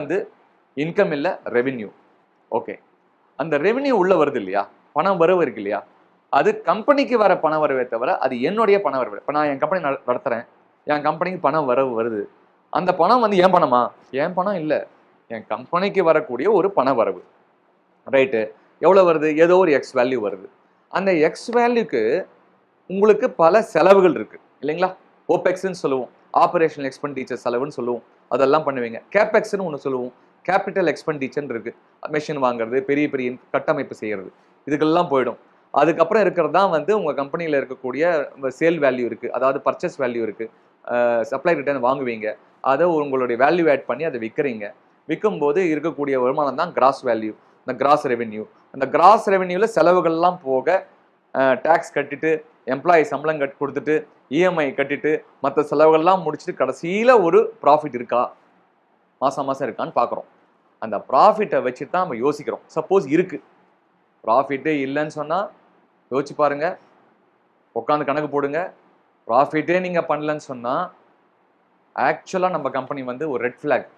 வந்து இன்கம் இல்லை, revenue. Okay, அந்த ரெவென்யூ உள்ள வருது இல்லையா, பணம் வரவு இருக்கு இல்லையா, அது கம்பெனிக்கு வர பண வரவே தவிர அது என்னுடைய பண வரவு. இப்போ நான் என் கம்பெனி நடத்துறேன், என் கம்பெனிக்கு பணம் வரவு வருது, அந்த பணம் வந்து என் பணமா? என் பணம் இல்லை, என் கம்பெனிக்கு வரக்கூடிய ஒரு பண வரவு. ரைட்டு, எவ்வளோ வருது? ஏதோ ஒரு எக்ஸ் வேல்யூ வருது. அந்த எக்ஸ் வேல்யூக்கு உங்களுக்கு பல செலவுகள் இருக்கு இல்லைங்களா? ஓபெக்ஸ்ன்னு சொல்லுவோம், ஆபரேஷனல் எக்ஸ்பெண்டிச்சர் செலவுன்னு சொல்லுவோம், அதெல்லாம் பண்ணுவீங்க. கேபெக்ஸ்ன்னு ஒன்று சொல்லுவோம், கேபிட்டல் எக்ஸ்பெண்டிச்சர் இருக்கு, மெஷின் வாங்குறது, பெரிய பெரிய கட்டமைப்பு செய்யறது, இதுக்கெல்லாம் போயிடும். அதுக்கப்புறம் இருக்கிறது தான் வந்து உங்கள் கம்பெனியில் இருக்கக்கூடிய சேல் வேல்யூ இருக்குது, அதாவது பர்ச்சேஸ் வேல்யூ இருக்குது, சப்ளை ரிட்டர்ன் வாங்குவீங்க, அதை உங்களுடைய வேல்யூ ஆட் பண்ணி அதை விற்கிறீங்க. விற்கும்போது இருக்கக்கூடிய வருமானம் தான் கிராஸ் வேல்யூ, இந்த கிராஸ் ரெவென்யூ. அந்த கிராஸ் ரெவென்யூவில் செலவுகள்லாம் போக டேக்ஸ் கட்டிட்டு, எம்ப்ளாயி சம்பளம் கொடுத்துட்டு, இஎம்ஐ கட்டிட்டு, மற்ற செலவுகள்லாம் முடிச்சுட்டு கடைசியில் ஒரு ப்ராஃபிட் இருக்கா, மாதம் மாதம் இருக்கான்னு பார்க்குறோம். அந்த ப்ராஃபிட்டை வச்சுட்டு தான் நம்ம யோசிக்கிறோம். சப்போஸ் இருக்குது, ப்ராஃபிட்டே இல்லைன்னு சொன்னால் யோசிச்சு பாருங்க, உட்காந்து கணக்கு போடுங்க. ப்ராஃபிட்டே நீங்கள் பண்ணலன்னு சொன்னால் ஆக்சுவலாக நம்ம கம்பெனி வந்து ஒரு ரெட் ஃப்ளாக்.